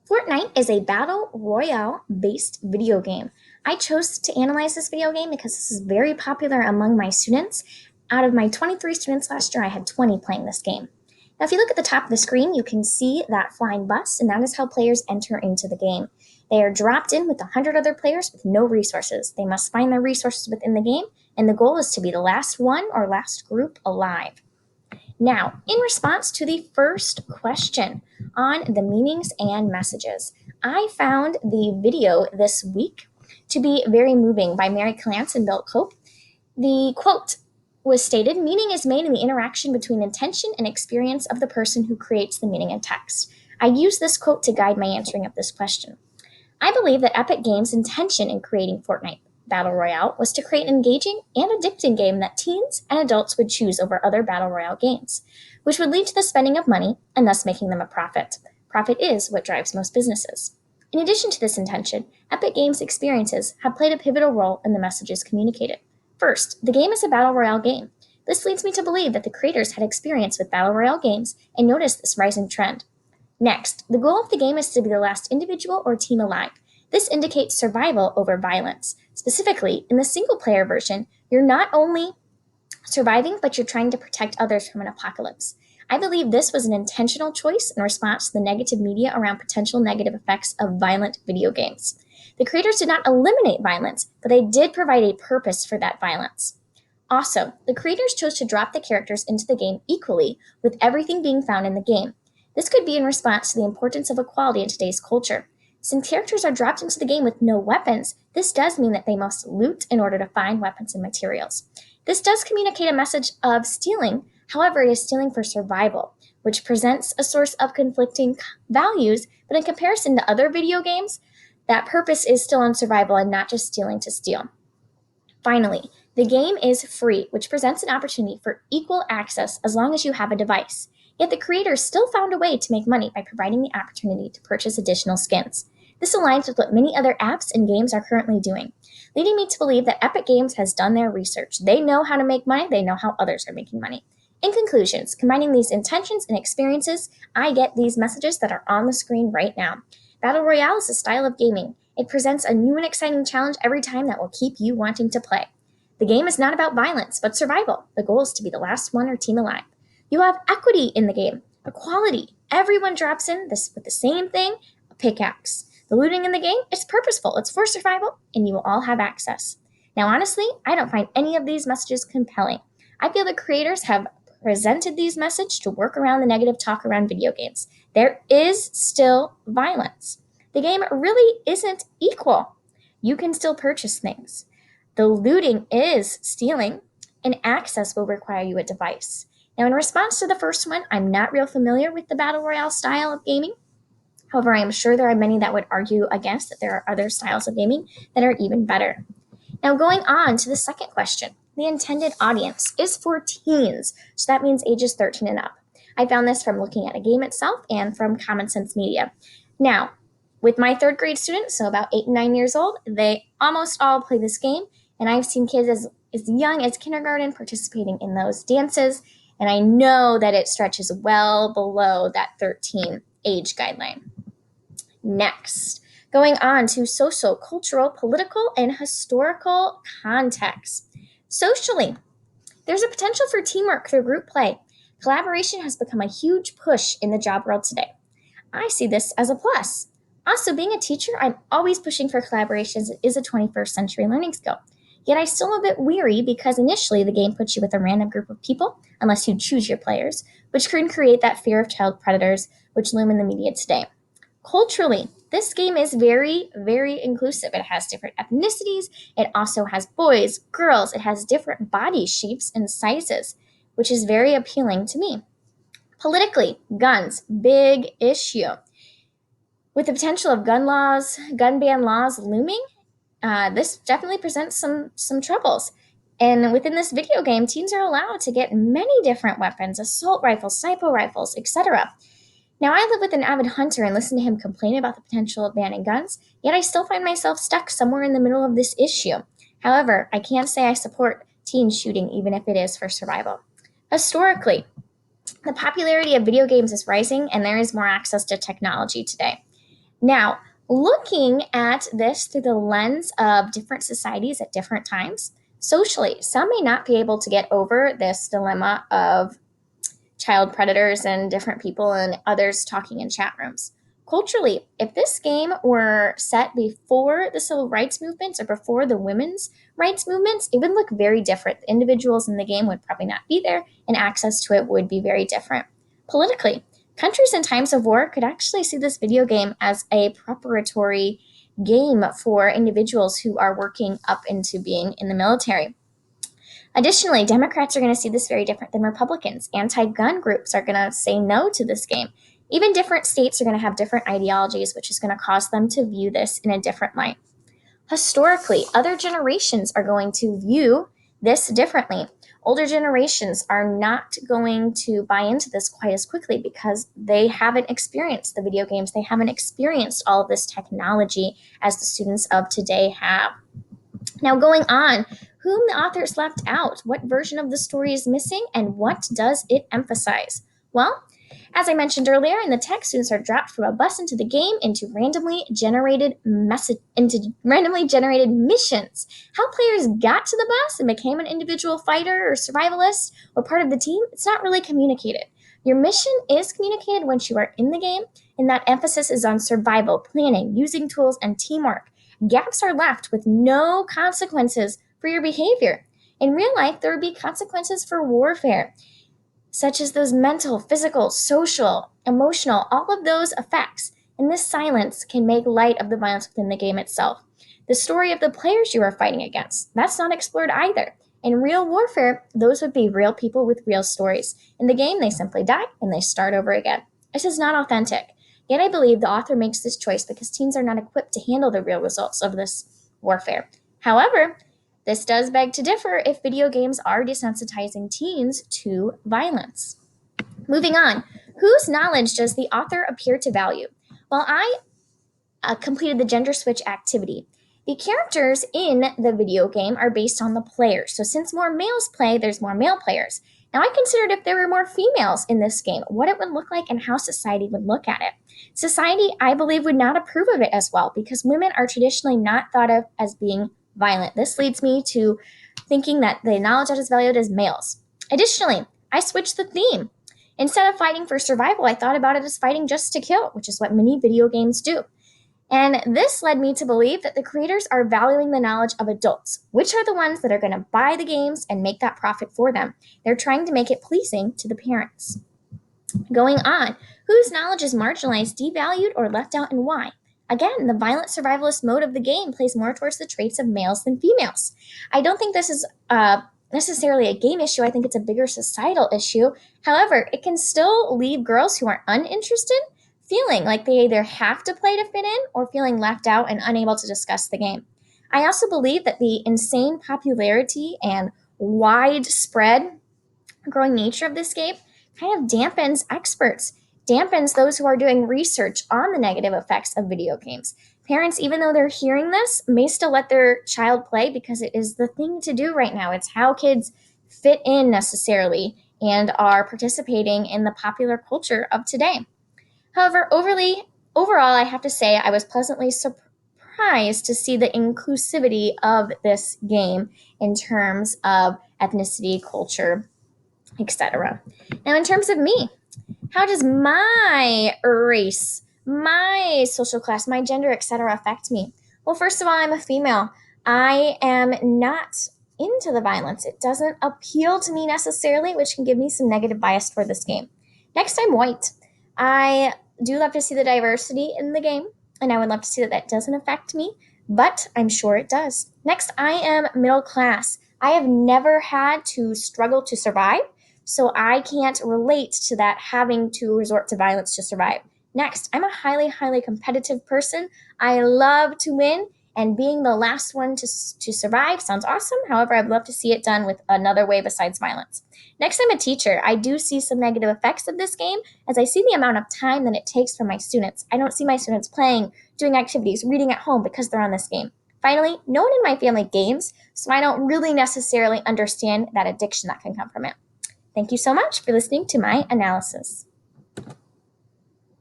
Fortnite is a battle royale based video game. I chose to analyze this video game because this is very popular among my students. Out of my 23 students last year, I had 20 playing this game. Now, if you look at the top of the screen, you can see that flying bus, and that is how players enter into the game. They are dropped in with 100 other players with no resources. They must find their resources within the game, and the goal is to be the last one or last group alive. Now, in response to the first question on the meanings and messages, I found the video this week to be very moving by Mary Clance and Bill Cope. The quote was stated, "Meaning is made in the interaction between intention and experience of the person who creates the meaning in text." I use this quote to guide my answering of this question. I believe that Epic Games' intention in creating Fortnite Battle Royale was to create an engaging and addicting game that teens and adults would choose over other Battle Royale games, which would lead to the spending of money and thus making them a profit. Profit is what drives most businesses. In addition to this intention, Epic Games' experiences have played a pivotal role in the messages communicated. First, the game is a Battle Royale game. This leads me to believe that the creators had experience with Battle Royale games and noticed this rising trend. Next, the goal of the game is to be the last individual or team alive. This indicates survival over violence. Specifically, in the single-player version, you're not only surviving, but you're trying to protect others from an apocalypse. I believe this was an intentional choice in response to the negative media around potential negative effects of violent video games. The creators did not eliminate violence, but they did provide a purpose for that violence. Also, the creators chose to drop the characters into the game equally, with everything being found in the game. This could be in response to the importance of equality in today's culture. Since characters are dropped into the game with no weapons, this does mean that they must loot in order to find weapons and materials. This does communicate a message of stealing, however, it is stealing for survival, which presents a source of conflicting values, but in comparison to other video games, that purpose is still on survival and not just stealing to steal. Finally, the game is free, which presents an opportunity for equal access as long as you have a device. Yet the creators still found a way to make money by providing the opportunity to purchase additional skins. This aligns with what many other apps and games are currently doing, leading me to believe that Epic Games has done their research. They know how to make money, they know how others are making money. In conclusions, combining these intentions and experiences, I get these messages that are on the screen right now. Battle Royale is a style of gaming. It presents a new and exciting challenge every time that will keep you wanting to play. The game is not about violence, but survival. The goal is to be the last one or team alive. You have equity in the game, equality. Everyone drops in this with the same thing, a pickaxe. The looting in the game is purposeful, it's for survival, and you will all have access. Now, honestly, I don't find any of these messages compelling. I feel the creators have presented these messages to work around the negative talk around video games. There is still violence. The game really isn't equal. You can still purchase things. The looting is stealing, and access will require you a device. Now, in response to the first one, I'm not real familiar with the Battle Royale style of gaming. However, I am sure there are many that would argue against that there are other styles of gaming that are even better. Now, going on to the second question. The intended audience is for teens, so that means ages 13 and up. I found this from looking at a game itself and from Common Sense Media. Now, with my third grade students, so about 8 and 9 years old, they almost all play this game, and I've seen kids as young as kindergarten participating in those dances, and I know that it stretches well below that 13 age guideline. Next, going on to social, cultural, political, and historical context. Socially, there's a potential for teamwork through group play. Collaboration has become a huge push in the job world today. I see this as a plus. Also, being a teacher, I'm always pushing for collaborations. It is a 21st century learning skill. Yet I still am a bit weary because initially the game puts you with a random group of people, unless you choose your players, which can create that fear of child predators which loom in the media today. Culturally, this game is very, very inclusive. It has different ethnicities. It also has boys, girls. It has different body shapes and sizes, which is very appealing to me. Politically, guns, big issue. With the potential of gun ban laws looming, this definitely presents some troubles. And within this video game, teens are allowed to get many different weapons, assault rifles, sniper rifles, etc. Now, I live with an avid hunter and listen to him complain about the potential of banning guns, yet I still find myself stuck somewhere in the middle of this issue. However, I can't say I support teen shooting, even if it is for survival. Historically, the popularity of video games is rising, and there is more access to technology today. Now, looking at this through the lens of different societies at different times, socially, some may not be able to get over this dilemma of child predators and different people and others talking in chat rooms. Culturally, if this game were set before the civil rights movements or before the women's rights movements, it would look very different. The individuals in the game would probably not be there, and access to it would be very different. Politically, countries in times of war could actually see this video game as a preparatory game for individuals who are working up into being in the military. Additionally, Democrats are going to see this very different than Republicans. Anti gun groups are going to say no to this game. Even different states are going to have different ideologies, which is going to cause them to view this in a different light. Historically, other generations are going to view this differently. Older generations are not going to buy into this quite as quickly because they haven't experienced the video games. They haven't experienced all of this technology as the students of today have. Now, going on, whom the authors left out, what version of the story is missing, and what does it emphasize? Well, as I mentioned earlier, in the text, students are dropped from a bus into the game into randomly generated missions. How players got to the bus and became an individual fighter or survivalist or part of the team, it's not really communicated. Your mission is communicated once you are in the game, and that emphasis is on survival, planning, using tools, and teamwork. Gaps are left with no consequences for your behavior. In real life, there would be consequences for warfare, such as those mental, physical, social, emotional, all of those effects. And this silence can make light of the violence within the game itself. The story of the players you are fighting against, that's not explored either. In real warfare, those would be real people with real stories. In the game, they simply die and they start over again. This is not authentic. Yet I believe the author makes this choice because teens are not equipped to handle the real results of this warfare. However, this does beg to differ if video games are desensitizing teens to violence. Moving on, whose knowledge does the author appear to value? Well, I completed the gender switch activity. The characters in the video game are based on the players. So since more males play, there's more male players. Now I considered if there were more females in this game, what it would look like and how society would look at it. Society, I believe, would not approve of it as well because women are traditionally not thought of as being violent. This leads me to thinking that the knowledge that is valued is males. Additionally, I switched the theme. Instead of fighting for survival, I thought about it as fighting just to kill, which is what many video games do. And this led me to believe that the creators are valuing the knowledge of adults, which are the ones that are going to buy the games and make that profit for them. They're trying to make it pleasing to the parents. Going on, whose knowledge is marginalized, devalued, or left out, and why? Again, the violent survivalist mode of the game plays more towards the traits of males than females. I don't think this is necessarily a game issue. I think it's a bigger societal issue. However, it can still leave girls who are uninterested feeling like they either have to play to fit in or feeling left out and unable to discuss the game. I also believe that the insane popularity and widespread growing nature of this game kind of dampens experts, dampens those who are doing research on the negative effects of video games. Parents, even though they're hearing this, may still let their child play because it is the thing to do right now. It's how kids fit in necessarily and are participating in the popular culture of today. However, overall, I have to say I was pleasantly surprised to see the inclusivity of this game in terms of ethnicity, culture, etc. Now, in terms of me, how does my race, my social class, my gender, etc. affect me? Well, first of all, I'm a female. I am not into the violence. It doesn't appeal to me necessarily, which can give me some negative bias for this game. Next, I'm white. I do love to see the diversity in the game, and I would love to see that that doesn't affect me, but I'm sure it does. Next, I am middle class. I have never had to struggle to survive, so I can't relate to that having to resort to violence to survive. Next, I'm a highly, highly competitive person. I love to win, and being the last one to survive sounds awesome. However, I'd love to see it done with another way besides violence. Next, I'm a teacher. I do see some negative effects of this game as I see the amount of time that it takes for my students. I don't see my students playing, doing activities, reading at home because they're on this game. Finally, no one in my family games, so I don't really necessarily understand that addiction that can come from it. Thank you so much for listening to my analysis.